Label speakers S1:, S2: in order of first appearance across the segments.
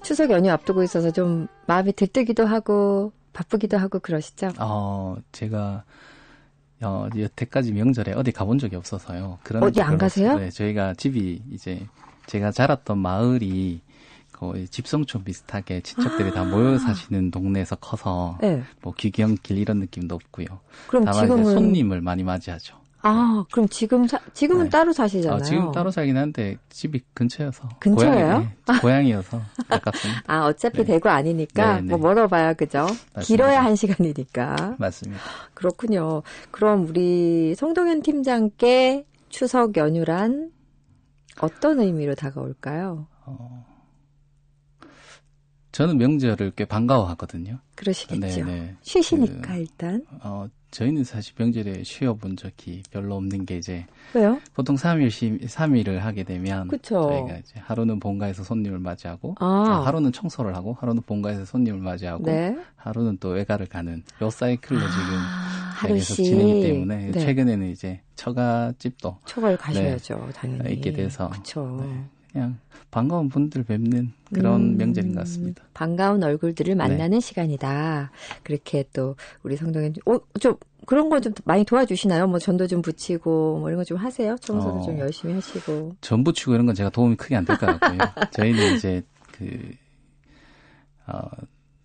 S1: 추석 연휴 앞두고 있어서 좀 마음이 들뜨기도 하고 바쁘기도 하고 그러시죠?
S2: 제가 여태까지 명절에 어디 가본 적이 없어서요.
S1: 어디 안 가세요?
S2: 네, 저희가 집이 이제 제가 자랐던 마을이 거의 집성촌 비슷하게 친척들이 다 모여 사시는 동네에서 커서
S1: 네.
S2: 뭐 귀경길 이런 느낌도 없고요.
S1: 그럼
S2: 다만
S1: 지금은
S2: 이제 손님을 많이 맞이하죠.
S1: 그럼 지금은
S2: 네.
S1: 따로 사시잖아요.
S2: 지금 따로 살긴 한데 집이 근처여서.
S1: 근처예요?
S2: 고향이어서 가깝습니다.
S1: 어차피
S2: 네.
S1: 대구 아니니까
S2: 네, 네.
S1: 뭐 멀어봐야 그죠?
S2: 맞습니다.
S1: 길어야 1시간이니까.
S2: 맞습니다.
S1: 그렇군요. 그럼 우리 송동현 팀장께 추석 연휴란 어떤 의미로 다가올까요?
S2: 저는 명절을 꽤 반가워하거든요.
S1: 그러시겠죠.
S2: 네.
S1: 쉬시니까 일단.
S2: 저희는 사실 명절에 쉬어본 적이 별로 없는 게 이제
S1: 왜요?
S2: 보통 3일을 하게 되면
S1: 그쵸.
S2: 저희가 이제 하루는 본가에서 손님을 맞이하고 하루는 청소를 하고 하루는 본가에서 손님을 맞이하고
S1: 네.
S2: 하루는 또 외가를 가는 요 사이클로 지금 계속
S1: 하루씩.
S2: 진행이 때문에
S1: 네.
S2: 최근에는 이제 처가집도
S1: 초과를 가셔야죠. 당연히.
S2: 있게 돼서
S1: 그쵸.
S2: 그냥 반가운 분들 뵙는 그런 명절인 것 같습니다.
S1: 반가운 얼굴들을 만나는 시간이다. 그렇게 또 우리 성동현 좀 그런 거 좀 많이 도와주시나요? 뭐 전도 좀 붙이고 뭐 이런 거 좀 하세요? 청소도 좀 열심히 하시고.
S2: 전 붙이고 이런 건 제가 도움이 크게 안 될 것 같고요. 저희는 이제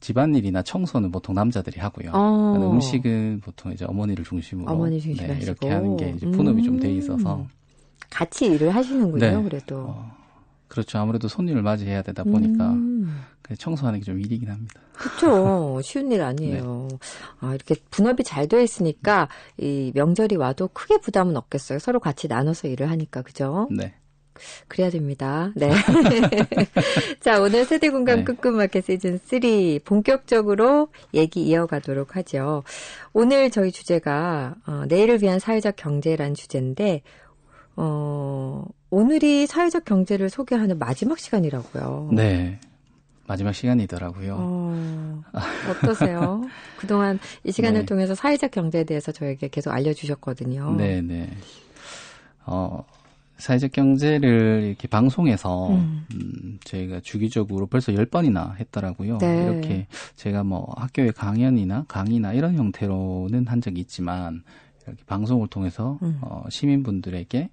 S2: 집안일이나 청소는 보통 남자들이 하고요. 음식은 보통 이제 어머니를 중심으로
S1: 하시고
S2: 이렇게 하는 게 이제 분업이 좀 돼 있어서
S1: 같이 일을 하시는군요.
S2: 네.
S1: 그래도.
S2: 그렇죠. 아무래도 손님을 맞이해야 되다 보니까 청소하는 게 좀 일이긴 합니다.
S1: 그렇죠. 쉬운 일 아니에요. 네. 이렇게 분업이 잘 되어 있으니까 이 명절이 와도 크게 부담은 없겠어요. 서로 같이 나눠서 일을 하니까. 그죠?
S2: 네.
S1: 그래야 됩니다. 네. 자, 오늘 세대공감 끄끄마켓 시즌3 본격적으로 얘기 이어가도록 하죠. 오늘 저희 주제가 내일을 위한 사회적 경제라는 주제인데 오늘이 사회적 경제를 소개하는 마지막 시간이라고요.
S2: 네. 마지막 시간이더라고요.
S1: 어떠세요? 그동안 이 시간을 통해서 사회적 경제에 대해서 저에게 계속 알려주셨거든요.
S2: 네네. 사회적 경제를 이렇게 방송에서 저희가 주기적으로 벌써 10번이나 했더라고요.
S1: 네.
S2: 이렇게 제가 뭐 학교의 강의나 이런 형태로는 한 적이 있지만 이렇게 방송을 통해서 시민분들에게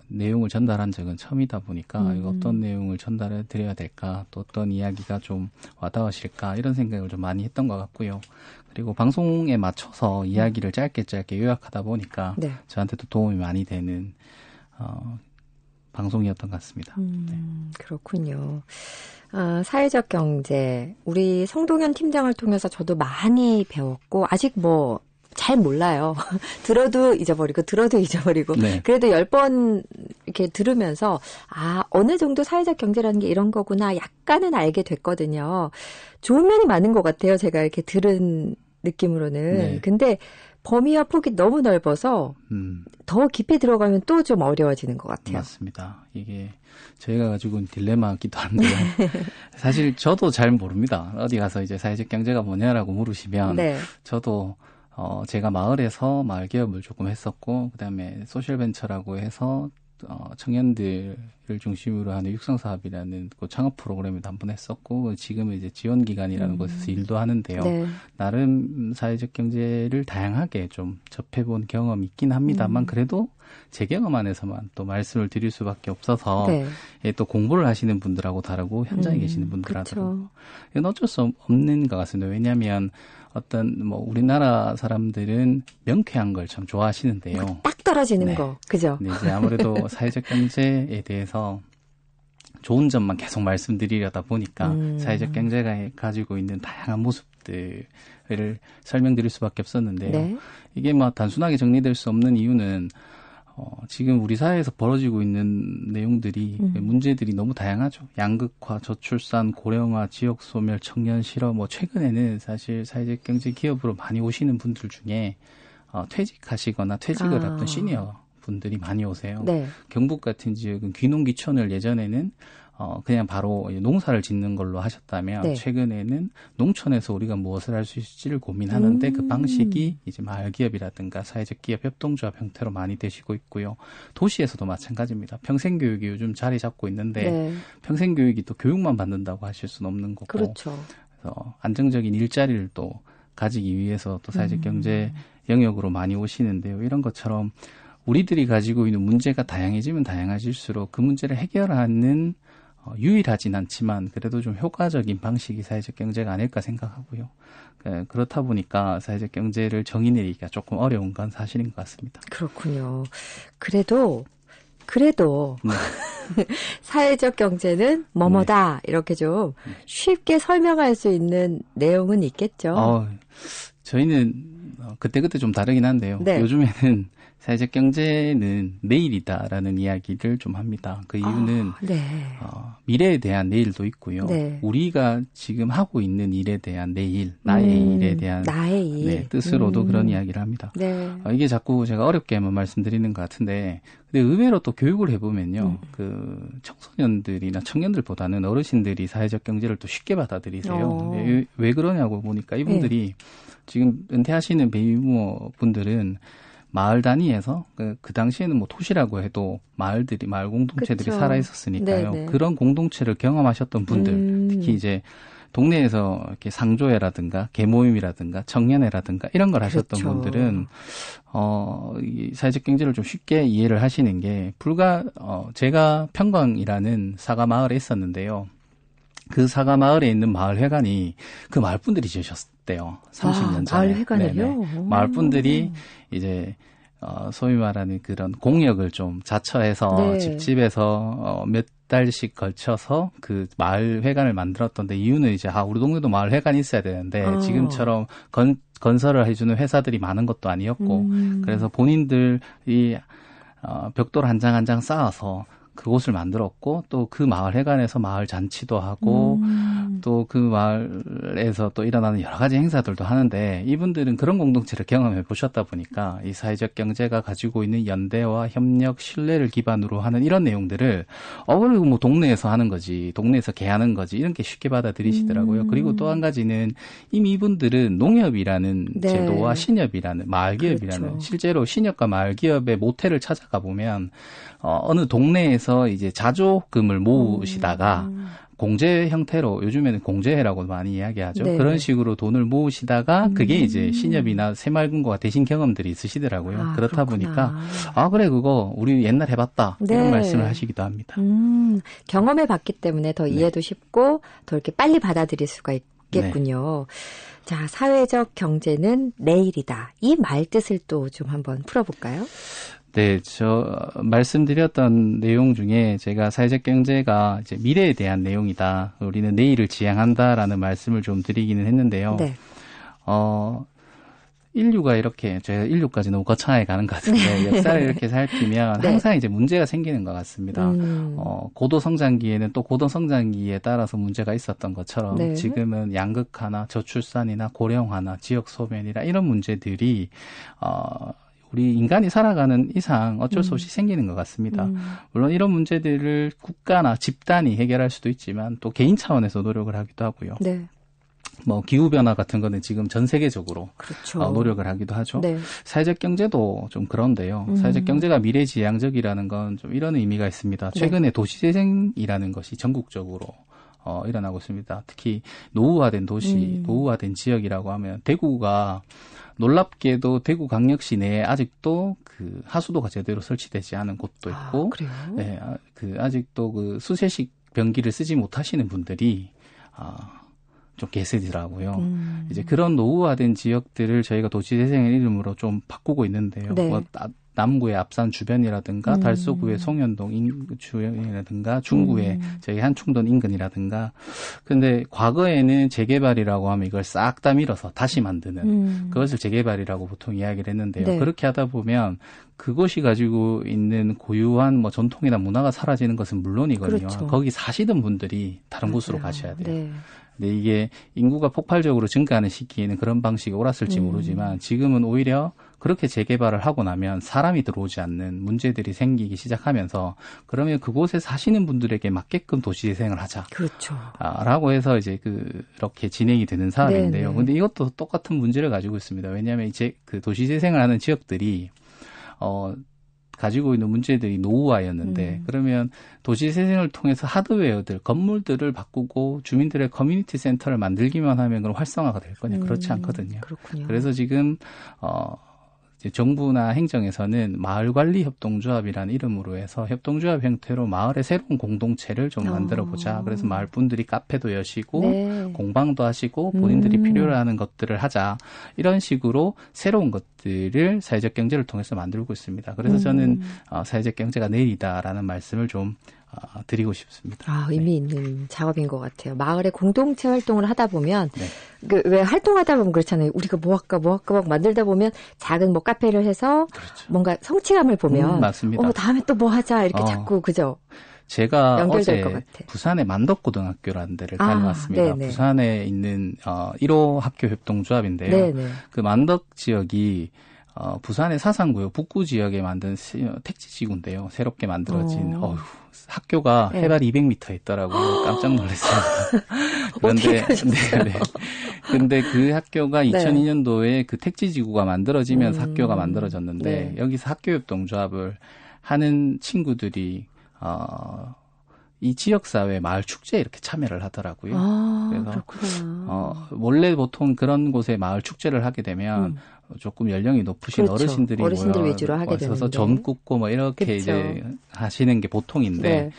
S2: 내용을 전달한 적은 처음이다 보니까 이거 어떤 내용을 전달해 드려야 될까, 또 어떤 이야기가 좀 와닿으실까 이런 생각을 좀 많이 했던 것 같고요. 그리고 방송에 맞춰서 이야기를 짧게 요약하다 보니까 저한테도 도움이 많이 되는 방송이었던 것 같습니다.
S1: 그렇군요. 사회적 경제, 우리 송동현 팀장을 통해서 저도 많이 배웠고 아직 뭐 잘 몰라요. 들어도 잊어버리고.
S2: 네.
S1: 그래도 10번 이렇게 들으면서 어느 정도 사회적 경제라는 게 이런 거구나 약간은 알게 됐거든요. 좋은 면이 많은 것 같아요. 제가 이렇게 들은 느낌으로는.
S2: 네.
S1: 근데 범위와 폭이 너무 넓어서 더 깊이 들어가면 또 좀 어려워지는 것 같아요.
S2: 맞습니다. 이게 저희가 가지고 있는 딜레마기도 한데요. 사실 저도 잘 모릅니다. 어디 가서 이제 사회적 경제가 뭐냐라고 물으시면 저도 제가 마을에서 마을 개업을 조금 했었고, 그다음에 소셜벤처라고 해서 청년들을 중심으로 하는 육성사업이라는 그 창업 프로그램에도 한번 했었고, 지금은 이제 지원기관이라는 곳에서 일도 하는데요. 나름 사회적 경제를 다양하게 좀 접해본 경험이 있긴 합니다만, 그래도 제 경험 안에서만 또 말씀을 드릴 수밖에 없어서, 또 공부를 하시는 분들하고 다르고, 현장에 계시는 분들하고 다르고, 이건 어쩔 수 없는 것 같습니다. 왜냐하면 우리나라 사람들은 명쾌한 걸 참 좋아하시는데요.
S1: 딱 떨어지는 거, 그죠?
S2: 네, 이제 아무래도 사회적 경제에 대해서 좋은 점만 계속 말씀드리려다 보니까 사회적 경제가 가지고 있는 다양한 모습들을 설명드릴 수밖에 없었는데요. 이게 단순하게 정리될 수 없는 이유는 지금 우리 사회에서 벌어지고 있는 내용들이 문제들이 너무 다양하죠. 양극화, 저출산, 고령화, 지역 소멸, 청년 실업, 최근에는 사실 사회적 경제 기업으로 많이 오시는 분들 중에 퇴직하시거나 퇴직을 앞둔 시니어 분들이 많이 오세요. 경북 같은 지역은 귀농귀촌을 예전에는 그냥 바로 농사를 짓는 걸로 하셨다면
S1: 네.
S2: 최근에는 농촌에서 우리가 무엇을 할 수 있을지를 고민하는데 그 방식이 이제 마을기업이라든가 사회적 기업 협동조합 형태로 많이 되시고 있고요. 도시에서도 마찬가지입니다. 평생교육이 요즘 자리 잡고 있는데
S1: 네.
S2: 평생교육이 또 교육만 받는다고 하실 수는 없는 거고
S1: 그렇죠.
S2: 그래서 안정적인 일자리를 또 가지기 위해서 또 사회적 경제 영역으로 많이 오시는데요. 이런 것처럼 우리들이 가지고 있는 문제가 다양해지면 다양해질수록 그 문제를 해결하는 유일하진 않지만 그래도 좀 효과적인 방식이 사회적 경제가 아닐까 생각하고요. 그렇다 보니까 사회적 경제를 정의 내리기가 조금 어려운 건 사실인 것 같습니다.
S1: 그렇군요. 그래도 네. 사회적 경제는 뭐뭐다 이렇게 좀 쉽게 설명할 수 있는 내용은 있겠죠.
S2: 저희는 그때그때 좀 다르긴 한데요.
S1: 네.
S2: 요즘에는 사회적 경제는 내일이다라는 이야기를 좀 합니다. 그 이유는
S1: 네.
S2: 미래에 대한 내일도 있고요.
S1: 네.
S2: 우리가 지금 하고 있는 일에 대한 내일, 나의 일에 대한
S1: 나의 일.
S2: 네, 뜻으로도 그런 이야기를 합니다.
S1: 네.
S2: 이게 자꾸 제가 어렵게만 말씀드리는 것 같은데 근데 의외로 또 교육을 해보면요. 그 청소년들이나 청년들보다는 어르신들이 사회적 경제를 또 쉽게 받아들이세요. 왜 그러냐고 보니까 이분들이 지금 은퇴하시는 베이비부머 분들은 마을 단위에서 그 당시에는 뭐 도시라고 해도 마을 공동체들이
S1: 그쵸.
S2: 살아 있었으니까요.
S1: 네네.
S2: 그런 공동체를 경험하셨던 분들, 특히 이제 동네에서 이렇게 상조회라든가 계모임이라든가 청년회라든가 이런 걸 하셨던
S1: 그렇죠.
S2: 분들은 이 사회적 경제를 좀 쉽게 이해를 하시는 게 제가 평광이라는 사과 마을에 있었는데요. 그 사과 마을에 있는 마을 회관이 그 마을 분들이 지으셨대요. 30년 전에.
S1: 마을 회관을요?
S2: 마을 분들이 이제 소위 말하는 그런 공역을 좀 자처해서
S1: 네.
S2: 집집에서 몇 달씩 걸쳐서 그 마을 회관을 만들었던데 이유는 이제 우리 동네도 마을 회관이 있어야 되는데 지금처럼 건설을 해주는 회사들이 많은 것도 아니었고 그래서 본인들이 벽돌 한 장 한 장 쌓아서 그곳을 만들었고 또 그 마을 회관에서 마을 잔치도 하고 또 그 마을에서 또 일어나는 여러 가지 행사들도 하는데 이분들은 그런 공동체를 경험해 보셨다 보니까 이 사회적 경제가 가지고 있는 연대와 협력, 신뢰를 기반으로 하는 이런 내용들을 그리고 뭐 동네에서 하는 거지, 동네에서 개하는 거지 이렇게 쉽게 받아들이시더라고요. 그리고 또 한 가지는 이미 이분들은 농협이라는
S1: 네.
S2: 제도와 신협이라는 마을기업이라는
S1: 그렇죠.
S2: 실제로 신협과 마을기업의 모태를 찾아가 보면 어느 동네에서 이제 자조금을 모으시다가 공제 형태로 요즘에는 공제회라고 많이 이야기하죠.
S1: 네.
S2: 그런 식으로 돈을 모으시다가 그게 이제 신협이나 새마을금고가 되신 경험들이 있으시더라고요. 그렇다
S1: 그렇구나.
S2: 보니까 그래 그거 우리 옛날 해봤다
S1: 네.
S2: 이런 말씀을 하시기도 합니다.
S1: 경험해 봤기 때문에 더 이해도 쉽고 더 이렇게 빨리 받아들일 수가 있겠군요. 자, 사회적 경제는 내일이다. 이 말 뜻을 또 좀 한번 풀어볼까요?
S2: 네, 말씀드렸던 내용 중에 제가 사회적 경제가 이제 미래에 대한 내용이다. 우리는 내일을 지향한다라는 말씀을 좀 드리기는 했는데요.
S1: 네.
S2: 인류가 이렇게, 제가 인류까지 너무 거창하게 가는 것 같은데, 역사를 이렇게 살피면
S1: 네.
S2: 항상 이제 문제가 생기는 것 같습니다. 고도 성장기에는 또 고도 성장기에 따라서 문제가 있었던 것처럼
S1: 네.
S2: 지금은 양극화나 저출산이나 고령화나 지역 소멸이나 이런 문제들이, 우리 인간이 살아가는 이상 어쩔 수 없이 생기는 것 같습니다. 물론 이런 문제들을 국가나 집단이 해결할 수도 있지만 또 개인 차원에서 노력을 하기도 하고요.
S1: 네.
S2: 뭐 기후변화 같은 거는 지금 전 세계적으로
S1: 그렇죠.
S2: 노력을 하기도 하죠.
S1: 네.
S2: 사회적 경제도 좀 그런데요. 사회적 경제가 미래지향적이라는 건 좀 이런 의미가 있습니다. 최근에 도시재생이라는 것이 전국적으로 일어나고 있습니다. 특히 노후화된 도시, 노후화된 지역이라고 하면 대구가 놀랍게도 대구광역시 내에 아직도 그 하수도가 제대로 설치되지 않은 곳도 있고,
S1: 그래요?
S2: 네, 아직도 그 수세식 변기를 쓰지 못하시는 분들이 좀 계시더라고요. 이제 그런 노후화된 지역들을 저희가 도시재생의 이름으로 좀 바꾸고 있는데요.
S1: 네.
S2: 뭐 남구의 앞산 주변이라든가 달서구의 송현동 주변이라든가 중구의 저희 한충동 인근이라든가 근데 과거에는 재개발이라고 하면 이걸 싹 다 밀어서 다시 만드는 그것을 재개발이라고 보통 이야기를 했는데요.
S1: 네.
S2: 그렇게 하다 보면 그것이 가지고 있는 고유한 뭐 전통이나 문화가 사라지는 것은 물론이거든요.
S1: 그렇죠.
S2: 거기 사시던 분들이 다른
S1: 맞아요.
S2: 곳으로 가셔야 돼요.
S1: 네.
S2: 근데 이게 인구가 폭발적으로 증가하는 시기에는 그런 방식이 옳았을지 모르지만 지금은 오히려 그렇게 재개발을 하고 나면 사람이 들어오지 않는 문제들이 생기기 시작하면서 그러면 그곳에 사시는 분들에게 맞게끔 도시재생을 하자.
S1: 그렇죠.
S2: 라고 해서 이제 그렇게 진행이 되는 사업인데요.
S1: 네네.
S2: 근데 이것도 똑같은 문제를 가지고 있습니다. 왜냐하면 이제 그 도시재생을 하는 지역들이 가지고 있는 문제들이 노후화였는데 그러면 도시재생을 통해서 하드웨어들, 건물들을 바꾸고 주민들의 커뮤니티 센터를 만들기만 하면 그럼 활성화가 될 거냐? 그렇지 않거든요.
S1: 그렇군요.
S2: 그래서 지금 이제 정부나 행정에서는 마을관리협동조합이라는 이름으로 해서 협동조합 형태로 마을의 새로운 공동체를 좀 만들어보자. 그래서 마을 분들이 카페도 여시고
S1: 네.
S2: 공방도 하시고 본인들이 필요로 하는 것들을 하자. 이런 식으로 새로운 것들을 사회적 경제를 통해서 만들고 있습니다. 그래서 저는 사회적 경제가 내일이다라는 말씀을 좀 드리고 싶습니다.
S1: 의미 있는 작업인 것 같아요. 마을의 공동체 활동을 하다 보면,
S2: 네.
S1: 왜 활동하다 보면 그렇잖아요. 우리가 뭐 할까 막 만들다 보면 작은 뭐 카페를 해서
S2: 그렇죠.
S1: 뭔가 성취감을 보면,
S2: 맞습니다.
S1: 다음에 또 뭐 하자 이렇게 자꾸 그죠?
S2: 제가
S1: 연결될
S2: 어제
S1: 것 같아.
S2: 부산의 만덕고등학교라는 데를 다녀왔습니다.
S1: 네네.
S2: 부산에 있는 1호 학교 협동조합인데요.
S1: 네네.
S2: 그 만덕 지역이 부산의 사상구역 북구 지역에 만든 택지지구인데요. 새롭게 만들어진 학교가 해발 200m 있더라고요. 깜짝 놀랐습니다. 그런데 근데 그 학교가 2002년도에 그 택지지구가 만들어지면서 학교가 만들어졌는데 여기서 학교협동조합을 하는 친구들이 이 지역사회 마을 축제에 이렇게 참여를 하더라고요. 그래서
S1: 그렇구나.
S2: 원래 보통 그런 곳에 마을 축제를 하게 되면 조금 연령이 높으신
S1: 그렇죠. 어르신들 위주로 하게
S2: 되면서
S1: 되는데.
S2: 점 굽고 뭐 이렇게
S1: 그렇죠.
S2: 이제 하시는 게 보통인데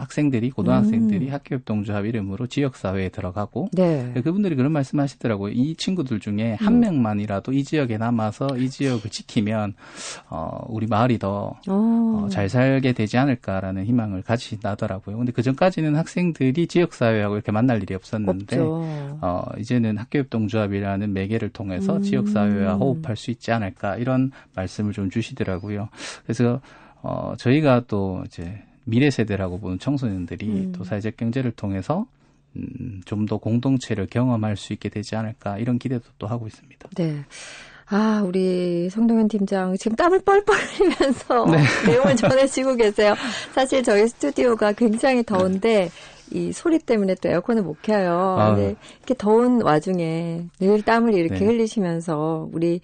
S2: 학생들이 고등학생들이 학교협동조합 이름으로 지역사회에 들어가고 그분들이 그런 말씀하시더라고요. 이 친구들 중에 한 명만이라도 이 지역에 남아서 이 지역을 지키면 우리 마을이 더 잘 살게 되지 않을까라는 희망을 가지신다더라고요. 근데 그 전까지는 학생들이 지역사회하고 이렇게 만날 일이 없었는데 이제는 학교협동조합이라는 매개를 통해서 지역사회와 호흡할 수 있지 않을까 이런 말씀을 좀 주시더라고요. 그래서 저희가 또 이제 미래 세대라고 보는 청소년들이 또 사회적 경제를 통해서 좀 더 공동체를 경험할 수 있게 되지 않을까 이런 기대도 또 하고 있습니다.
S1: 네. 우리 성동현 팀장 지금 땀을 뻘뻘 흘리면서 내용을 전해주고 계세요. 사실 저희 스튜디오가 굉장히 더운데 이 소리 때문에 또 에어컨을 못 켜요. 근데 이렇게 더운 와중에 늘 땀을 이렇게 흘리시면서 우리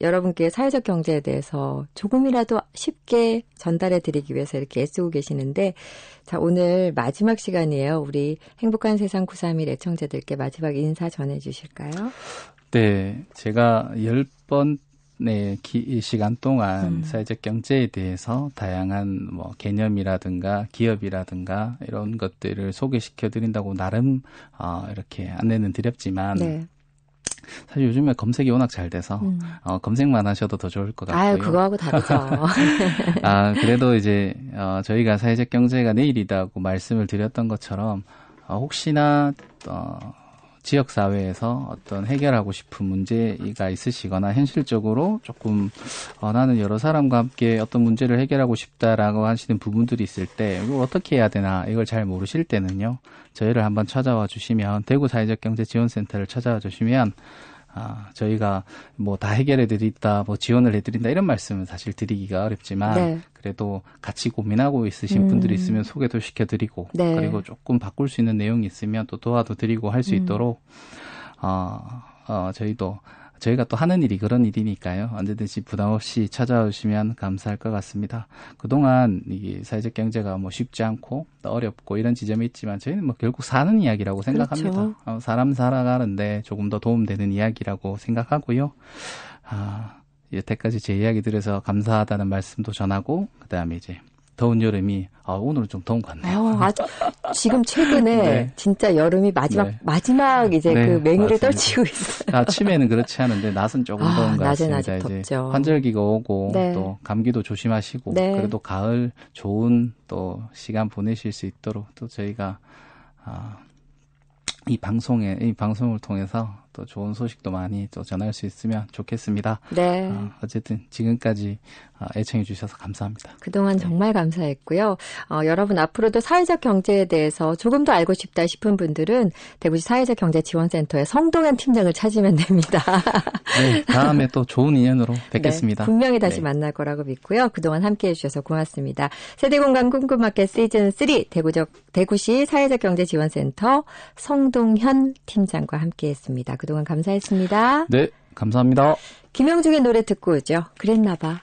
S1: 여러분께 사회적 경제에 대해서 조금이라도 쉽게 전달해 드리기 위해서 이렇게 애쓰고 계시는데 자, 오늘 마지막 시간이에요. 우리 행복한 세상 931 애청자들께 마지막 인사 전해 주실까요?
S2: 네, 제가 10번의 시간 동안 사회적 경제에 대해서 다양한 뭐 개념이라든가 기업이라든가 이런 것들을 소개시켜 드린다고 나름 이렇게 안내는 드렸지만 사실 요즘에 검색이 워낙 잘 돼서 검색만 하셔도 더 좋을 것 같고요.
S1: 그거하고 다르죠.
S2: 그래도 이제 저희가 사회적 경제가 내일이다고 말씀을 드렸던 것처럼 혹시나 지역사회에서 어떤 해결하고 싶은 문제가 있으시거나 현실적으로 조금 나는 여러 사람과 함께 어떤 문제를 해결하고 싶다라고 하시는 부분들이 있을 때 이걸 어떻게 해야 되나 이걸 잘 모르실 때는요. 저희를 한번 찾아와 주시면 대구 사회적경제지원센터를 찾아와 주시면 저희가 뭐 다 해결해 드린다, 뭐 지원을 해드린다 이런 말씀은 사실 드리기가 어렵지만 그래도 같이 고민하고 있으신 분들이 있으면 소개도 시켜드리고 그리고 조금 바꿀 수 있는 내용이 있으면 또 도와도 드리고 할 수 있도록 저희가 또 하는 일이 그런 일이니까요. 언제든지 부담 없이 찾아와 주시면 감사할 것 같습니다. 그동안 이게 사회적 경제가 뭐 쉽지 않고 어렵고 이런 지점이 있지만 저희는 뭐 결국 사는 이야기라고 생각합니다. 사람 살아가는데 조금 더 도움되는 이야기라고 생각하고요. 여태까지 제 이야기 들어서 감사하다는 말씀도 전하고 그다음에 이제 더운 여름이 오늘은 좀 더운 것 같네요.
S1: 지금 최근에 진짜 여름이 마지막 이제 그 맹위를 떨치고 있어요.
S2: 아침에는 그렇지 않은데 낮은 조금 더운 것 같습니다.
S1: 낮은 아직 덥죠.
S2: 환절기가 오고 또 감기도 조심하시고 그래도 가을 좋은 또 시간 보내실 수 있도록 또 저희가 이 방송을 통해서 또 좋은 소식도 많이 또 전할 수 있으면 좋겠습니다.
S1: 네.
S2: 어쨌든 지금까지 애청해 주셔서 감사합니다.
S1: 그동안 정말 감사했고요. 여러분 앞으로도 사회적 경제에 대해서 조금 더 알고 싶다 싶은 분들은 대구시 사회적경제지원센터의 성동현 팀장을 찾으면 됩니다.
S2: 네, 다음에 또 좋은 인연으로 뵙겠습니다.
S1: 네, 분명히 다시 만날 거라고 믿고요. 그동안 함께해 주셔서 고맙습니다. 세대공감 꿈꿈마켓 시즌3 대구시 사회적경제지원센터 성동현 팀장과 함께했습니다. 그동안 감사했습니다.
S2: 네, 감사합니다.
S1: 김영중의 노래 듣고 오죠. 그랬나 봐.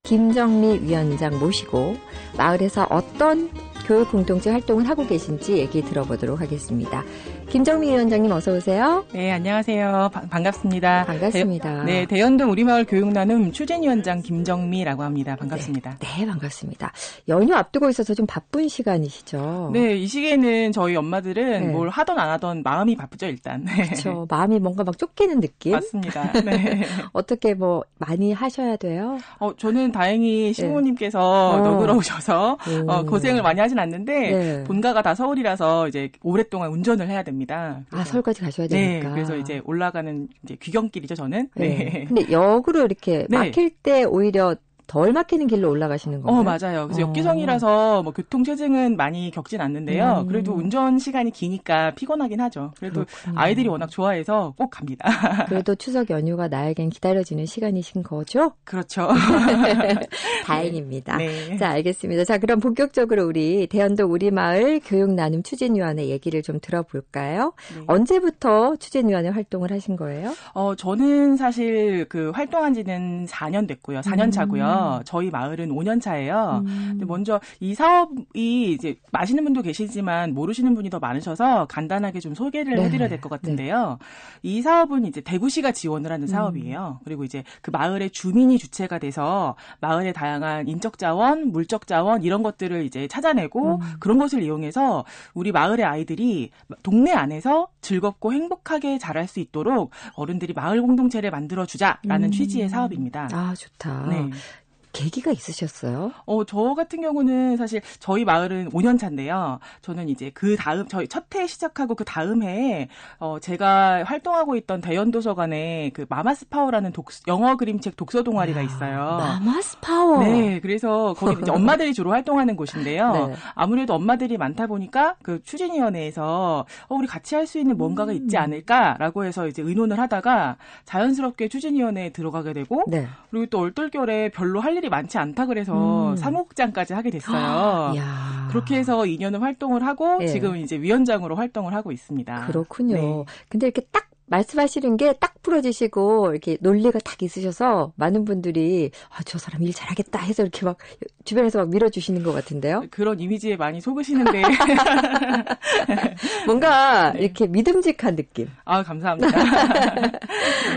S1: 김정미 위원장 모시고 마을에서 어떤 교육 공동체 활동을 하고 계신지 얘기 들어보도록 하겠습니다. 김정미 위원장님 어서 오세요.
S3: 네, 안녕하세요. 반갑습니다.
S1: 반갑습니다.
S3: 네, 대연동 우리마을 교육나눔 추진위원장 김정미라고 합니다. 반갑습니다.
S1: 네, 반갑습니다. 연휴 앞두고 있어서 좀 바쁜 시간이시죠?
S3: 네, 이 시기에는 저희 엄마들은 뭘 하던 안 하던 마음이 바쁘죠, 일단. 네.
S1: 그렇죠. 마음이 뭔가 막 쫓기는 느낌?
S3: 맞습니다. 네.
S1: 어떻게 많이 하셔야 돼요?
S3: 저는 다행히 시부모님께서 너그러우셔서 고생을 많이 하진 않는데 본가가 다 서울이라서 이제 오랫동안 운전을 해야 됩니다.
S1: 서울까지 가셔야 되니까.
S3: 네, 그래서 이제 올라가는 이제 귀경길이죠, 저는.
S1: 네. 근데 역으로 이렇게 막힐 때 오히려 덜 막히는 길로 올라가시는 건가요?
S3: 맞아요. 그래서 역기성이라서 교통체증은 많이 겪진 않는데요. 그래도 운전 시간이 기니까 피곤하긴 하죠. 그래도 그렇군요. 아이들이 워낙 좋아해서 꼭 갑니다.
S1: 그래도 추석 연휴가 나에겐 기다려지는 시간이신 거죠?
S3: 그렇죠.
S1: 다행입니다.
S3: 네.
S1: 자, 알겠습니다. 자, 그럼 본격적으로 우리 대연동 우리마을 교육나눔 추진위원회 얘기를 좀 들어볼까요? 네. 언제부터 추진위원회 활동을 하신 거예요?
S3: 저는 사실 활동한 지는 4년 됐고요. 4년 차고요. 저희 마을은 5년 차예요. 근데 먼저 이 사업이 이제 아시는 분도 계시지만 모르시는 분이 더 많으셔서 간단하게 좀 소개를 해드려야 될 것 같은데요. 이 사업은 이제 대구시가 지원을 하는 사업이에요. 그리고 이제 그 마을의 주민이 주체가 돼서 마을의 다양한 인적 자원, 물적 자원 이런 것들을 이제 찾아내고 그런 것을 이용해서 우리 마을의 아이들이 동네 안에서 즐겁고 행복하게 자랄 수 있도록 어른들이 마을 공동체를 만들어주자라는 취지의 사업입니다.
S1: 아, 좋다.
S3: 네.
S1: 계기가 있으셨어요?
S3: 저 같은 경우는 사실 저희 마을은 5년 차인데요. 저는 이제 저희 첫 해 시작하고 그 다음 해에 제가 활동하고 있던 대연도서관에 마마스파워라는 영어 그림책 독서 동아리가 있어요.
S1: 마마스파워?
S3: 네, 그래서 거기 이제 엄마들이 주로 활동하는 곳인데요.
S1: 네.
S3: 아무래도 엄마들이 많다 보니까 추진위원회에서 우리 같이 할 수 있는 뭔가가 있지 않을까라고 해서 이제 의논을 하다가 자연스럽게 추진위원회에 들어가게 되고 그리고 또 얼떨결에 별로 할 일이 많지 않다 그래서 사무국장까지 하게 됐어요. 그렇게 해서 2년을 활동을 하고 지금 이제 위원장으로 활동을 하고 있습니다.
S1: 그렇군요.
S3: 네.
S1: 근데 이렇게 딱 말씀하시는 게 딱 부러지시고 이렇게 논리가 딱 있으셔서 많은 분들이 저 사람 일 잘하겠다 해서 이렇게 막 주변에서 막 밀어주시는 것 같은데요.
S3: 그런 이미지에 많이 속으시는데
S1: 뭔가 이렇게 믿음직한 느낌.
S3: 감사합니다.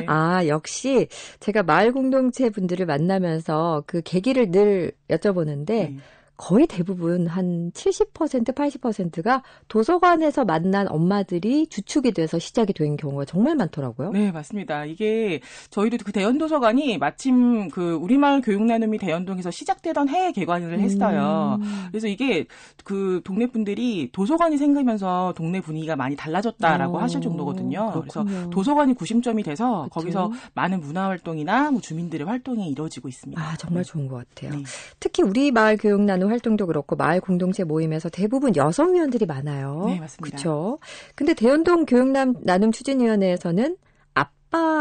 S1: 네. 역시 제가 마을 공동체 분들을 만나면서 그 계기를 늘 여쭤보는데 거의 대부분 한 70%, 80%가 도서관에서 만난 엄마들이 주축이 돼서 시작이 된 경우가 정말 많더라고요.
S3: 네, 맞습니다. 이게 저희도 그 대연도서관이 마침 우리마을 교육나눔이 대연동에서 시작되던 해에 개관을 했어요. 그래서 이게 동네 분들이 도서관이 생기면서 동네 분위기가 많이 달라졌다라고 하실 정도거든요.
S1: 그렇군요.
S3: 그래서 도서관이 구심점이 돼서 거기서 많은 문화활동이나 주민들의 활동이 이루어지고 있습니다.
S1: 정말 좋은 것 같아요. 네. 특히 우리 마을 교육나눔 활동도 그렇고 마을 공동체 모임에서 대부분 여성위원들이 많아요.
S3: 네, 맞습니다.
S1: 그렇죠. 근데 대연동 교육나눔 추진위원회에서는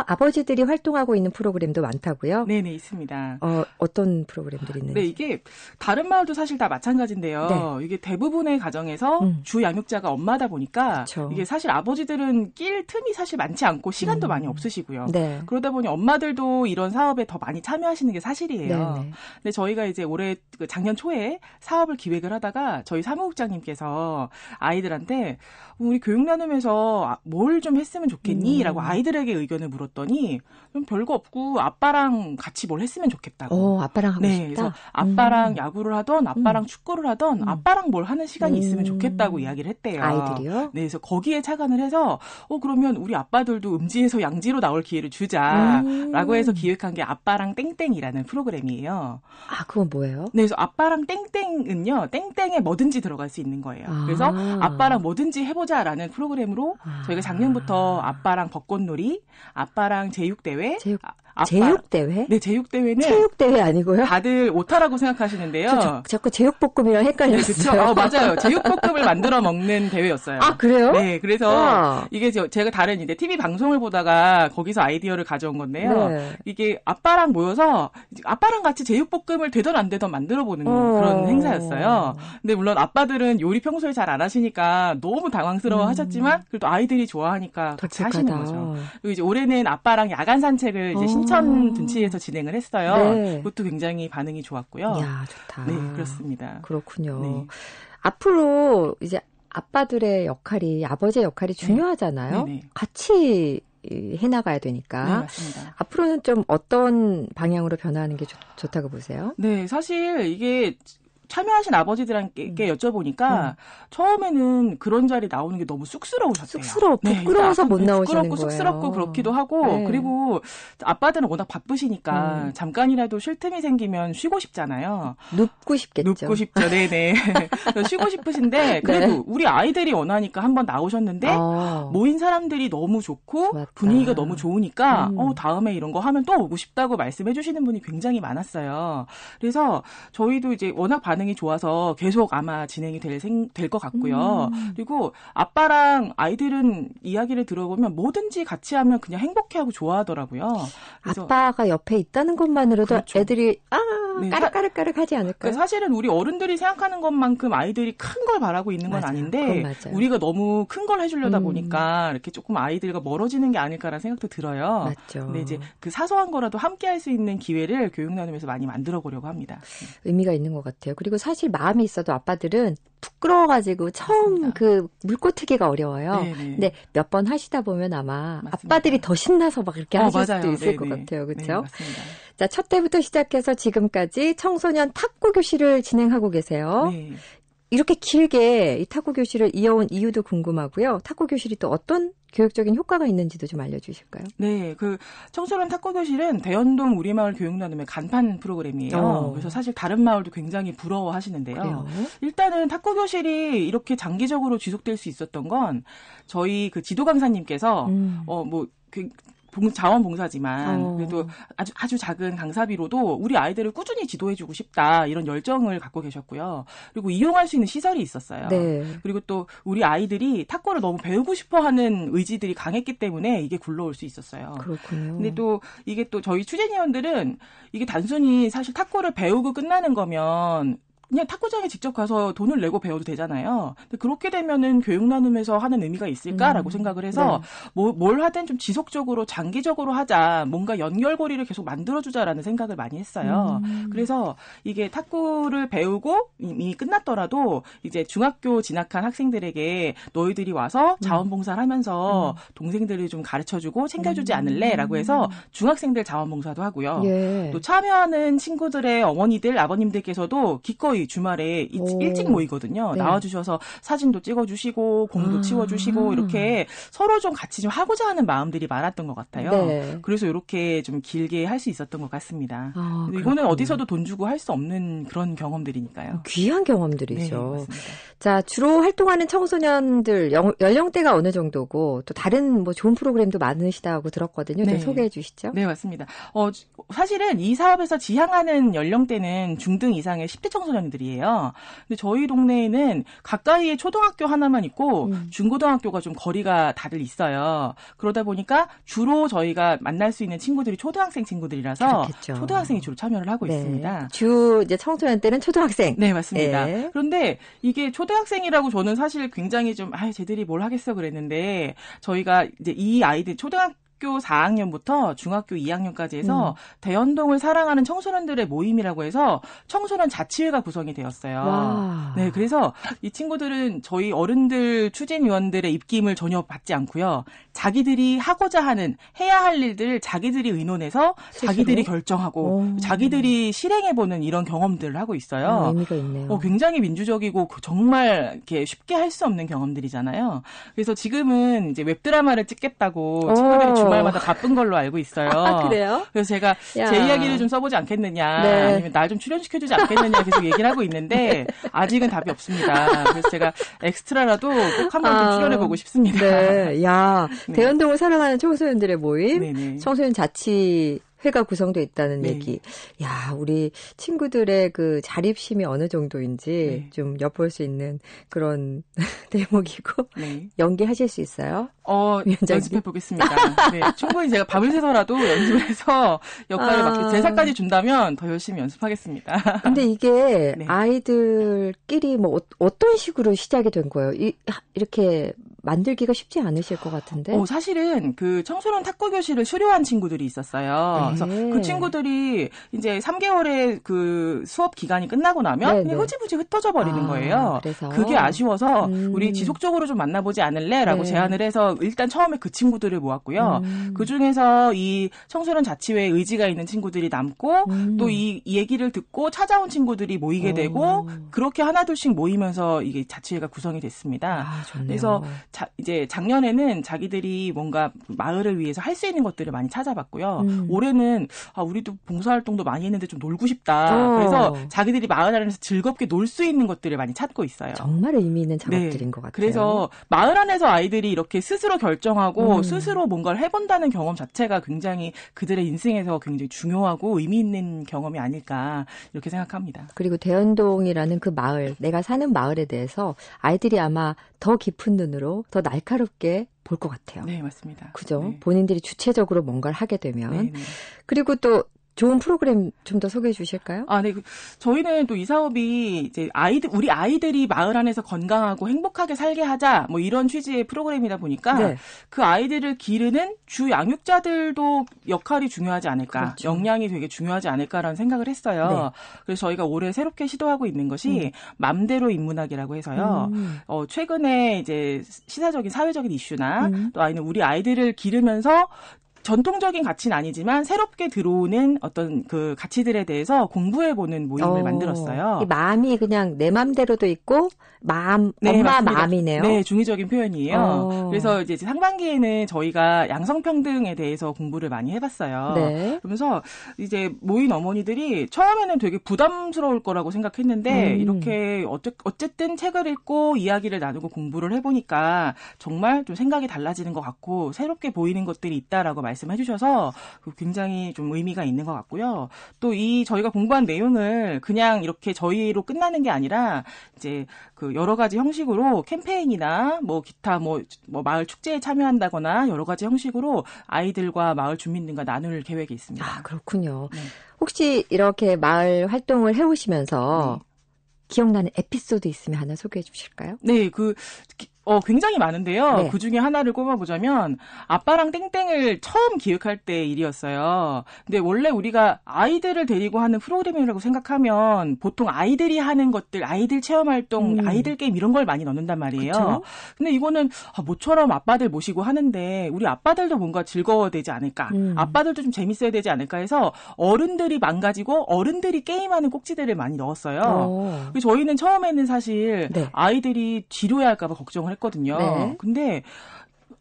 S1: 아버지들이 활동하고 있는 프로그램도 많다고요?
S3: 네네, 있습니다.
S1: 어떤 프로그램들이 있는지?
S3: 네, 이게 다른 마을도 사실 다 마찬가지인데요. 이게 대부분의 가정에서 주 양육자가 엄마다 보니까 그쵸. 이게 사실 아버지들은 낄 틈이 사실 많지 않고 시간도 많이 없으시고요.
S1: 네.
S3: 그러다 보니 엄마들도 이런 사업에 더 많이 참여하시는 게 사실이에요.
S1: 네네.
S3: 근데 저희가 이제 올해 작년 초에 사업을 기획을 하다가 저희 사무국장님께서 아이들한테 우리 교육 나눔에서 뭘 좀 했으면 좋겠니? 라고 아이들에게 의견을 의견을 물었더니 좀 별거 없고 아빠랑 같이 뭘 했으면 좋겠다고.
S1: 아빠랑 하고 싶다?
S3: 그래서 아빠랑 야구를 하던 아빠랑 축구를 하던 아빠랑 뭘 하는 시간이 있으면 좋겠다고 이야기를 했대요.
S1: 아이들이요?
S3: 네, 그래서 거기에 착안을 해서 그러면 우리 아빠들도 음지에서 양지로 나올 기회를 주자라고 해서 기획한 게 아빠랑 땡땡이라는 프로그램이에요.
S1: 그건 뭐예요?
S3: 네, 그래서 아빠랑 땡땡은요, 땡땡에 뭐든지 들어갈 수 있는 거예요. 그래서 아빠랑 뭐든지 해보자라는 프로그램으로 저희가 작년부터 아빠랑 벚꽃놀이, 아빠랑 제육대회,
S1: 제육대회?
S3: 네, 제육대회는.
S1: 체육대회 아니고요?
S3: 다들 오타라고 생각하시는데요.
S1: 자꾸 제육볶음이랑 헷갈렸어요.
S3: 네, 맞아요. 제육볶음을 만들어 먹는 대회였어요.
S1: 그래요?
S3: 네, 그래서 이게 제가 다른 이제 TV 방송을 보다가 거기서 아이디어를 가져온 건데요. 네. 이게 아빠랑 모여서 아빠랑 같이 제육볶음을 되던 안 되던 만들어 보는 그런 행사였어요. 근데 물론 아빠들은 요리 평소에 잘 안 하시니까 너무 당황스러워 하셨지만 그래도 아이들이 좋아하니까 같이 하시는 거죠. 그리고 이제 올해는 아빠랑 야간 산책을 이제 신천 둔치에서 진행을 했어요. 네. 그것도 굉장히 반응이 좋았고요.
S1: 이야, 좋다.
S3: 네, 그렇습니다.
S1: 그렇군요.
S3: 네.
S1: 앞으로 이제 아빠들의 역할이, 아버지의 역할이 중요하잖아요. 네. 같이 해나가야 되니까.
S3: 네, 맞습니다.
S1: 앞으로는 좀 어떤 방향으로 변화하는 게 좋다고 보세요?
S3: 네, 사실 이게 참여하신 아버지들께 여쭤보니까 처음에는 그런 자리 나오는 게 너무 쑥스러우셨대요.
S1: 부끄러워서 못 나오시는
S3: 부끄럽고
S1: 거예요.
S3: 쑥스럽고 그렇기도 하고
S1: 네.
S3: 그리고 아빠들은 워낙 바쁘시니까 잠깐이라도 쉴 틈이 생기면 쉬고 싶잖아요.
S1: 눕고 싶겠죠.
S3: 눕고 싶죠. 네네. 쉬고 싶으신데 그래도 네. 우리 아이들이 원하니까 한번 나오셨는데 모인 사람들이 너무 좋고 좋았다. 분위기가 너무 좋으니까 다음에 이런 거 하면 또 오고 싶다고 말씀해 주시는 분이 굉장히 많았어요. 그래서 저희도 이제 워낙 반응이 좋아서 계속 아마 진행이 될 것 같고요. 그리고 아빠랑 아이들은 이야기를 들어보면 뭐든지 같이 하면 그냥 행복해하고 좋아하더라고요. 그래서
S1: 아빠가 옆에 있다는 것만으로도
S3: 그렇죠.
S1: 애들이 네, 까르까르 하지 않을까요?
S3: 사실은 우리 어른들이 생각하는 것만큼 아이들이 큰 걸 바라고 있는 건 아닌데 우리가 너무 큰 걸 해주려다 보니까 이렇게 조금 아이들과 멀어지는 게 아닐까라는 생각도 들어요.
S1: 맞죠.
S3: 근데 이제 그 사소한 거라도 함께 할 수 있는 기회를 교육 나눔에서 많이 만들어 보려고 합니다.
S1: 의미가 있는 것 같아요. 그리고 사실 마음이 있어도 아빠들은 부끄러워가지고 처음 맞습니다. 그 물꽃 트기가 어려워요. 네네. 근데 몇 번 하시다 보면 아마 맞습니다. 아빠들이 더 신나서 막 이렇게 하실 수도 있을 네네. 것 같아요. 그렇죠?
S3: 네, 맞습니다.
S1: 자, 첫 때부터 시작해서 지금까지 청소년 탁구 교실을 진행하고 계세요. 네. 이렇게 길게 이 탁구 교실을 이어온 이유도 궁금하고요. 탁구 교실이 또 어떤 교육적인 효과가 있는지도 좀 알려주실까요?
S3: 네, 그 청소년 탁구 교실은 대연동 우리마을 교육나눔의 간판 프로그램이에요. 그래서 사실 다른 마을도 굉장히 부러워하시는데요. 그래요? 일단은 탁구 교실이 이렇게 장기적으로 지속될 수 있었던 건 저희 그 지도 강사님께서 자원봉사지만 그래도 아주 작은 강사비로도 우리 아이들을 꾸준히 지도해주고 싶다 이런 열정을 갖고 계셨고요. 그리고 이용할 수 있는 시설이 있었어요. 네. 그리고 또 우리 아이들이 탁구를 너무 배우고 싶어하는 의지들이 강했기 때문에 이게 굴러올 수 있었어요.
S1: 그렇군요.
S3: 근데 또 이게 또 저희 취재위원들은 이게 단순히 사실 탁구를 배우고 끝나는 거면 그냥 탁구장에 직접 가서 돈을 내고 배워도 되잖아요. 근데 그렇게 되면은 교육 나눔에서 하는 의미가 있을까라고 생각을 해서 네. 뭘 하든 좀 지속적으로 장기적으로 하자. 뭔가 연결고리를 계속 만들어주자라는 생각을 많이 했어요. 그래서 이게 탁구를 배우고 이미 끝났더라도 이제 중학교 진학한 학생들에게 너희들이 와서 자원봉사를 하면서 동생들을 좀 가르쳐주고 챙겨주지 않을래라고 해서 중학생들 자원봉사도 하고요. 예. 또 참여하는 친구들의 어머니들, 아버님들께서도 기꺼이 주말에 일찍 모이거든요. 네. 나와주셔서 사진도 찍어주시고 공도 치워주시고 이렇게 서로 좀 같이 좀 하고자 하는 마음들이 많았던 것 같아요. 네. 그래서 이렇게 좀 길게 할 수 있었던 것 같습니다. 이거는 어디서도 돈 주고 할 수 없는 그런 경험들이니까요.
S1: 귀한 경험들이죠.
S3: 네, 맞습니다.
S1: 자, 주로 활동하는 청소년들 연령대가 어느 정도고 또 다른 뭐 좋은 프로그램도 많으시다고 들었거든요. 네. 좀 소개해 주시죠.
S3: 네, 맞습니다. 사실은 이 사업에서 지향하는 연령대는 중등 이상의 10대 청소년들이에요. 근데 저희 동네에는 가까이에 초등학교 하나만 있고 중고등학교가 좀 거리가 다들 있어요. 그러다 보니까 주로 저희가 만날 수 있는 친구들이 초등학생 친구들이라서 그렇겠죠. 초등학생이 주로 참여를 하고
S1: 네.
S3: 있습니다.
S1: 주 이제 청소년 때는 초등학생.
S3: 네, 맞습니다. 네. 그런데 이게 초등학생이라고 저는 사실 굉장히 좀 쟤들이 뭘 하겠어 그랬는데 저희가 이제 이 아이들 초등학교 초등학교 4학년부터 중학교 2학년까지 해서 대연동을 사랑하는 청소년들의 모임이라고 해서 청소년 자치회가 구성이 되었어요.
S1: 와.
S3: 네, 그래서 이 친구들은 저희 어른들 추진위원들의 입김을 전혀 받지 않고요. 자기들이 하고자 하는 해야 할 일들을 자기들이 의논해서 스스로? 자기들이 결정하고 자기들이 실행해보는 이런 경험들을 하고 있어요.
S1: 의미가 있네요.
S3: 굉장히 민주적이고 정말 이렇게 쉽게 할 수 없는 경험들이잖아요. 그래서 지금은 이제 웹드라마를 찍겠다고 친구들이 주말마다 바쁜 걸로 알고 있어요.
S1: 아, 그래요?
S3: 그래서 제가 제 이야기를 좀 써보지 않겠느냐, 네. 아니면 날 좀 출연시켜주지 않겠느냐 계속 얘기를 하고 있는데 아직은 답이 없습니다. 그래서 제가 엑스트라라도 꼭 한번 좀 출연해보고 싶습니다.
S1: 네, 야 네. 대연동을 사랑하는 청소년들의 모임, 네네. 청소년 자치 회가 구성되어 있다는 네. 얘기. 야, 우리 친구들의 그 자립심이 어느 정도인지 네. 좀 엿볼 수 있는 그런 대목이고 네. 연기하실 수 있어요?
S3: 연습해 보겠습니다. 네, 충분히 제가 밤을 새서라도 연습을 해서 역할을 맡게 대사까지 준다면 더 열심히 연습하겠습니다.
S1: 근데 이게 네. 아이들끼리 뭐 어떤 식으로 시작이 된 거예요? 이렇게 만들기가 쉽지 않으실 것 같은데.
S3: 사실은 그 청소년 탁구 교실을 수료한 친구들이 있었어요. 그래서 그 친구들이 이제 3개월의 그 수업 기간이 끝나고 나면 그냥 흐지부지 흩어져 버리는 거예요.
S1: 그래서.
S3: 그게 아쉬워서 우리 지속적으로 좀 만나보지 않을래라고 네. 제안을 해서 일단 처음에 그 친구들을 모았고요. 그 중에서 이 청소년 자치회에 의지가 있는 친구들이 남고 또 이 얘기를 듣고 찾아온 친구들이 모이게 되고 그렇게 하나둘씩 모이면서 이게 자치회가 구성이 됐습니다.
S1: 좋네요.
S3: 그래서 이제 작년에는 자기들이 뭔가 마을을 위해서 할 수 있는 것들을 많이 찾아봤고요. 올해는 우리도 봉사활동도 많이 했는데 좀 놀고 싶다. 그래서 자기들이 마을 안에서 즐겁게 놀 수 있는 것들을 많이 찾고 있어요.
S1: 정말 의미 있는 작업들인
S3: 네.
S1: 것 같아요.
S3: 그래서 마을 안에서 아이들이 이렇게 스스로 결정하고 스스로 뭔가를 해본다는 경험 자체가 굉장히 그들의 인생에서 굉장히 중요하고 의미 있는 경험이 아닐까 이렇게 생각합니다.
S1: 그리고 대연동이라는 그 마을, 내가 사는 마을에 대해서 아이들이 아마 더 깊은 눈으로 더 날카롭게 볼 것 같아요.
S3: 네, 맞습니다.
S1: 그죠?
S3: 네.
S1: 본인들이 주체적으로 뭔가를 하게 되면.
S3: 네, 네.
S1: 그리고 또 좋은 프로그램 좀 더 소개해 주실까요?
S3: 네. 저희는 또 이 사업이 이제 우리 아이들이 마을 안에서 건강하고 행복하게 살게 하자, 뭐 이런 취지의 프로그램이다 보니까 네. 그 아이들을 기르는 주 양육자들도 역할이 중요하지 않을까, 그렇죠. 역량이 되게 중요하지 않을까라는 생각을 했어요. 네. 그래서 저희가 올해 새롭게 시도하고 있는 것이 맘대로 인문학이라고 해서요. 최근에 이제 시사적인 사회적인 이슈나 또 우리 아이들을 기르면서 전통적인 가치는 아니지만 새롭게 들어오는 어떤 그 가치들에 대해서 공부해보는 모임을 만들었어요.
S1: 이 마음이 그냥 내 맘대로도 있고 엄마 맞습니다. 마음이네요.
S3: 네, 중의적인 표현이에요. 그래서 이제 상반기에는 저희가 양성평등에 대해서 공부를 많이 해봤어요.
S1: 네.
S3: 그러면서 이제 모인 어머니들이 처음에는 되게 부담스러울 거라고 생각했는데 이렇게 어쨌든 책을 읽고 이야기를 나누고 공부를 해보니까 정말 좀 생각이 달라지는 것 같고 새롭게 보이는 것들이 있다라고 말씀해 주셔서 굉장히 좀 의미가 있는 것 같고요. 또 저희가 공부한 내용을 그냥 이렇게 저희로 끝나는 게 아니라 이제 그 여러 가지 형식으로 캠페인이나 뭐 기타 뭐 마을 축제에 참여한다거나 여러 가지 형식으로 아이들과 마을 주민들과 나눌 계획이 있습니다.
S1: 그렇군요.
S3: 네.
S1: 혹시 이렇게 마을 활동을 해오시면서 기억나는 에피소드 있으면 하나 소개해 주실까요?
S3: 네, 굉장히 많은데요.
S1: 네.
S3: 그 중에 하나를 꼽아보자면 아빠랑 땡땡을 처음 기획할 때 일이었어요. 근데 원래 우리가 아이들을 데리고 하는 프로그램이라고 생각하면 보통 아이들이 하는 것들, 아이들 체험활동, 아이들 게임 이런 걸 많이 넣는단 말이에요.
S1: 그쵸?
S3: 근데 이거는 모처럼 아빠들 모시고 하는데 우리 아빠들도 뭔가 즐거워야 되지 않을까. 아빠들도 좀 재밌어야 되지 않을까 해서 어른들이 망가지고 어른들이 게임하는 꼭지들을 많이 넣었어요. 그래서 저희는 처음에는 사실 아이들이 지루해 할까 봐 걱정을 했거든요.
S1: 네.
S3: 근데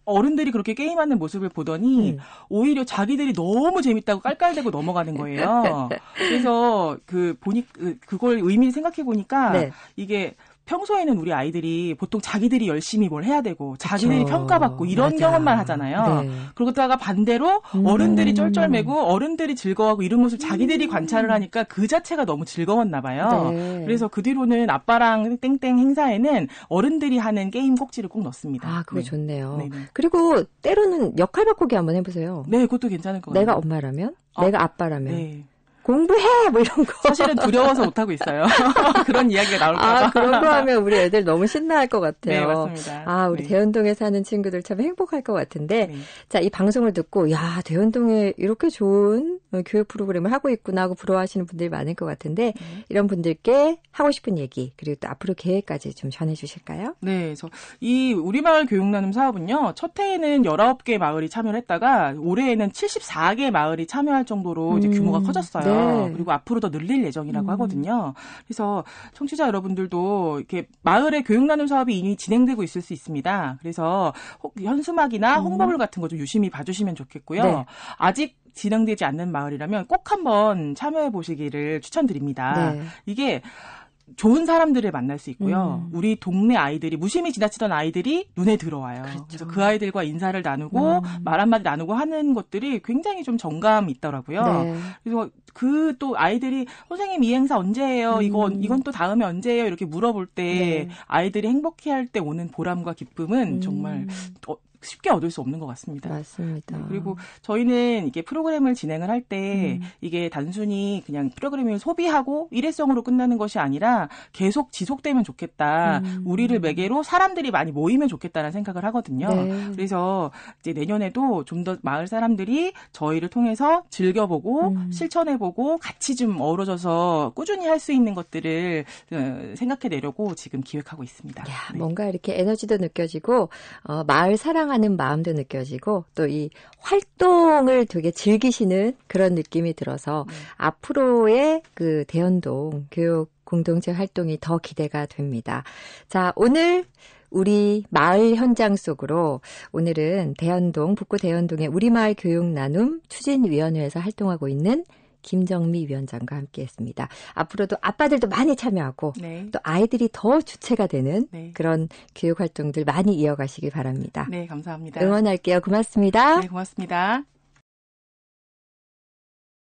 S3: 어른들이 그렇게 게임하는 모습을 보더니 오히려 자기들이 너무 재밌다고 깔깔대고 넘어가는 거예요. 그래서 그걸 의미 생각해 보니까 이게 평소에는 우리 아이들이 보통 자기들이 열심히 뭘 해야 되고 자기들이 평가받고 이런 경험만 하잖아요. 네. 그러다가 반대로 어른들이 쩔쩔매고 어른들이 즐거워하고 이런 모습 자기들이 관찰을 하니까 그 자체가 너무 즐거웠나 봐요.
S1: 네.
S3: 그래서 그 뒤로는 아빠랑 땡땡 행사에는 어른들이 하는 게임 꼭지를 꼭 넣습니다.
S1: 그거 좋네요.
S3: 네네.
S1: 그리고 때로는 역할 바꾸기 한번 해보세요.
S3: 네, 그것도 괜찮을 것 같아요.
S1: 내가 엄마라면? 내가 아빠라면?
S3: 네.
S1: 공부해! 뭐 이런 거.
S3: 사실은 두려워서 못하고 있어요. 그런 이야기가 나올까 봐.
S1: 그런 거 하면 우리 애들 너무 신나할 것 같아요.
S3: 네, 맞습니다.
S1: 우리 대연동에 사는 친구들 참 행복할 것 같은데,
S3: 네.
S1: 자, 이 방송을 듣고, 야, 대연동에 이렇게 좋은 교육 프로그램을 하고 있구나 하고 부러워하시는 분들이 많을 것 같은데, 이런 분들께 하고 싶은 얘기, 그리고 또 앞으로 계획까지 좀 전해주실까요?
S3: 네, 그래서 이 우리마을 교육나눔 사업은요, 첫 해에는 19개 마을이 참여를 했다가, 올해에는 74개 마을이 참여할 정도로 이제 규모가 커졌어요.
S1: 네.
S3: 그리고 앞으로 더 늘릴 예정이라고 하거든요. 그래서 청취자 여러분들도 이렇게 마을의 교육 나눔 사업이 이미 진행되고 있을 수 있습니다. 그래서 현수막이나 홍보물 같은 거 좀 유심히 봐주시면 좋겠고요.
S1: 네.
S3: 아직 진행되지 않는 마을이라면 꼭 한번 참여해 보시기를 추천드립니다.
S1: 네.
S3: 이게 좋은 사람들을 만날 수 있고요. 우리 동네 아이들이 무심히 지나치던 아이들이 눈에 들어와요.
S1: 그렇죠.
S3: 그래서 그 아이들과 인사를 나누고 말 한마디 나누고 하는 것들이 굉장히 좀 정감이 있더라고요.
S1: 네.
S3: 그래서 그 또 아이들이 선생님 이 행사 언제 해요? 이건 또 다음에 언제 해요? 이렇게 물어볼 때 아이들이 행복해할 때 오는 보람과 기쁨은 정말 쉽게 얻을 수 없는 것 같습니다.
S1: 맞습니다.
S3: 네, 그리고 저희는 이게 프로그램을 진행을 할 때 이게 단순히 그냥 프로그램을 소비하고 일회성으로 끝나는 것이 아니라 계속 지속되면 좋겠다. 우리를 매개로 사람들이 많이 모이면 좋겠다는 생각을 하거든요.
S1: 네.
S3: 그래서 이제 내년에도 좀 더 마을 사람들이 저희를 통해서 즐겨보고 실천해보고 같이 좀 어우러져서 꾸준히 할 수 있는 것들을 생각해내려고 지금 기획하고 있습니다.
S1: 야,
S3: 네.
S1: 뭔가 이렇게 에너지도 느껴지고 마을 사랑하는 마음도 느껴지고 또 이 활동을 되게 즐기시는 그런 느낌이 들어서 앞으로의 그 대연동 교육 공동체 활동이 더 기대가 됩니다. 자, 오늘 우리 마을 현장 속으로 오늘은 대연동, 북구 대연동의 우리마을 교육나눔 추진위원회에서 활동하고 있는 김정미 위원장과 함께했습니다. 앞으로도 아빠들도 많이 참여하고 또 아이들이 더 주체가 되는 그런 교육 활동들 많이 이어가시기 바랍니다.
S3: 네, 감사합니다.
S1: 응원할게요. 고맙습니다.
S3: 네, 고맙습니다.